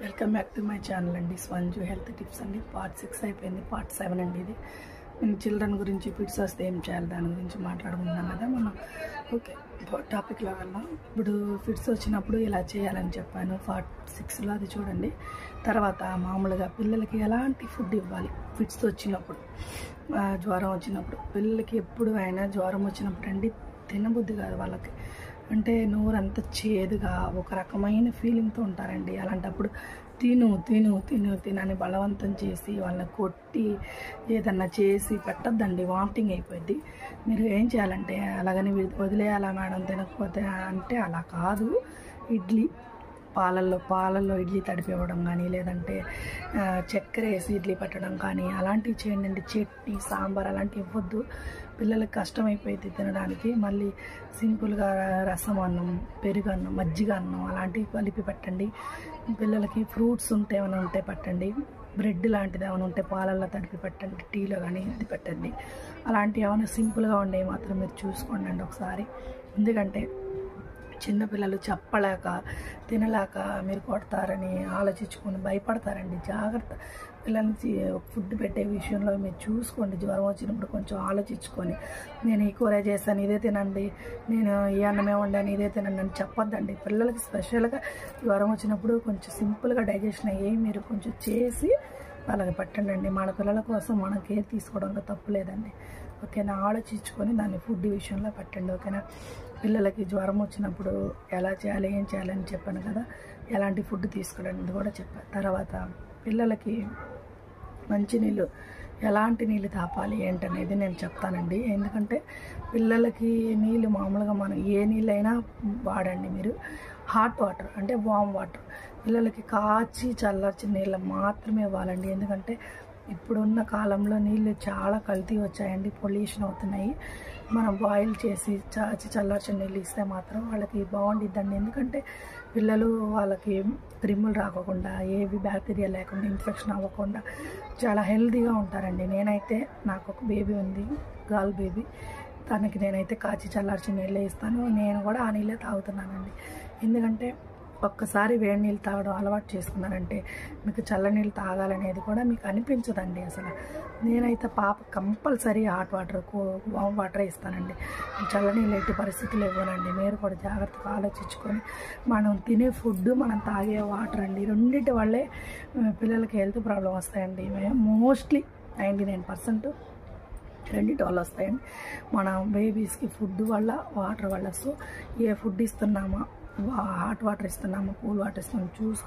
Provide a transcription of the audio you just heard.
Welcome back to my channel అండి. స్వంజు health tips అండి. Part 6 అయిపోయింది. పార్ట్ 7 అండి ఇది. నేను చిల్డ్రన్ గురించి ఫిట్స్ వస్తే ఏం చేయాలి దాని గురించి మాట్లాడుకుందాం కదా మనం. ఓకే, టాపిక్లో వెళ్దాం. ఇప్పుడు ఫిట్స్ వచ్చినప్పుడు ఇలా చేయాలని చెప్పాను పార్ట్ 6లో, అది చూడండి. తర్వాత మామూలుగా పిల్లలకి ఎలాంటి ఫుడ్ ఇవ్వాలి ఫిట్స్ వచ్చినప్పుడు, జ్వరం వచ్చినప్పుడు. పిల్లలకి ఎప్పుడు అయినా జ్వరం వచ్చినప్పుడు అండి తినబుద్ధి కాదు వాళ్ళకి. అంటే నోరంతా చేదుగా ఒక రకమైన ఫీలింగ్తో ఉంటారండి. అలాంటప్పుడు తిను తిను తిను తినని బలవంతం చేసి వాళ్ళని కొట్టి ఏదన్నా చేసి పెట్టద్దండి, వామిటింగ్ అయిపోద్ది. మీరు ఏం చేయాలంటే అలాగని వదిలేయాలా మేడం తినకపోతే అంటే అలా కాదు. పాలల్లో ఇడ్లీ తడిపివ్వడం కానీ, లేదంటే చక్కెర వేసి ఇడ్లీ పెట్టడం కానీ అలాంటివి చేయండి. చట్నీ, సాంబార్ అలాంటివి ఇవ్వద్దు, పిల్లలకి కష్టమైపోయింది తినడానికి. మళ్ళీ సింపుల్గా రసం అన్నం, పెరుగు అన్నం, మజ్జిగ అన్నం అలాంటివి కలిపి పెట్టండి. పిల్లలకి ఫ్రూట్స్ ఏమైనా ఉంటే పెట్టండి. బ్రెడ్ లాంటిది ఏమైనా ఉంటే పాలల్లో తడిపి పెట్టండి, టీలో కానీ ఇది పెట్టండి. అలాంటివి ఏమైనా సింపుల్గా ఉండేవి మాత్రం మీరు చూసుకోండి ఒకసారి. ఎందుకంటే చిన్నపిల్లలు చెప్పలేక తినలేక మీరు కొడతారని ఆలోచించుకొని భయపడతారండి. జాగ్రత్త. పిల్లలకి ఫుడ్ పెట్టే విషయంలో మీరు చూసుకోండి. జ్వరం వచ్చినప్పుడు కొంచెం ఆలోచించుకొని, నేను ఈ కూర చేశాను ఇదే తినండి, నేను ఈ అన్నమే వండాను ఇదే తినండి అని చెప్పొద్దండి. పిల్లలకి స్పెషల్గా జ్వరం వచ్చినప్పుడు కొంచెం సింపుల్గా డైజెషన్ అయ్యి మీరు కొంచెం చేసి వాళ్ళకి పెట్టండి. మన పిల్లల కోసం మనం కేర్ తీసుకోవడంలో తప్పు లేదండి. ఓకేనా? ఆలోచించుకొని దాన్ని ఫుడ్ విషయంలో పెట్టండి. ఓకేనా? పిల్లలకి జ్వరం వచ్చినప్పుడు ఎలా చేయాలి, ఏం చేయాలని చెప్పాను కదా. ఎలాంటి ఫుడ్ తీసుకోవడానికి కూడా చెప్పాను. తర్వాత పిల్లలకి మంచినీళ్ళు, ఎలాంటి నీళ్ళు తాపాలి ఏంటనేది నేను చెప్తానండి. ఎందుకంటే పిల్లలకి నీళ్ళు మామూలుగా మనం ఏ నీళ్ళైనా వాడండి. మీరు హాట్ వాటర్ అంటే వామ్ వాటర్, పిల్లలకి కాచి చల్లార్చిన నీళ్ళు మాత్రమే ఇవ్వాలండి. ఎందుకంటే ఇప్పుడున్న కాలంలో నీళ్ళు చాలా కల్తీ వచ్చాయండి, పొల్యూషన్ అవుతున్నాయి. మనం బాయిల్ చేసి చల్లార్చిన నీళ్ళు ఇస్తే మాత్రం వాళ్ళకి బాగుండిద్దండి. ఎందుకంటే పిల్లలు వాళ్ళకి క్రిములు రాకుండా, ఏవి బ్యాక్టీరియా లేకుండా, ఇన్ఫెక్షన్ అవ్వకుండా చాలా హెల్తీగా ఉంటారండి. నేనైతే నాకు ఒక బేబీ ఉంది, గర్ల్ బేబీ. తనకి నేనైతే కాచి చల్లార్చిన నీళ్ళే ఇస్తాను. నేను కూడా ఆ నీళ్ళే తాగుతున్నానండి. ఎందుకంటే ఒక్కసారి వేడి నీళ్ళు తాగడం అలవాటు చేసుకున్నారంటే మీకు చల్లనీళ్ళు తాగాలనేది కూడా మీకు అనిపించదండి అసలు. నేనైతే పాప కంపల్సరీ హాట్ వాటర్, వామ్ వాటరే ఇస్తానండి. చల్లనీళ్ళు ఎట్టి పరిస్థితులు ఇవ్వనండి. మీరు కూడా జాగ్రత్తగా ఆలోచించుకొని మనం తినే ఫుడ్, మనం తాగే వాటర్ అండి, రెండింటి వల్లే పిల్లలకి హెల్త్ ప్రాబ్లం వస్తాయండి. మోస్ట్లీ 99% రెండింటి వల్ల వస్తాయండి. మన బేబీస్కి ఫుడ్ వల్ల, వాటర్ వల్ల. సో ఏ ఫుడ్ ఇస్తున్నామా, హాట్ వాటర్ ఇస్తున్నామా, కూల్ వాటర్ ఇస్తున్నామా చూసుకో.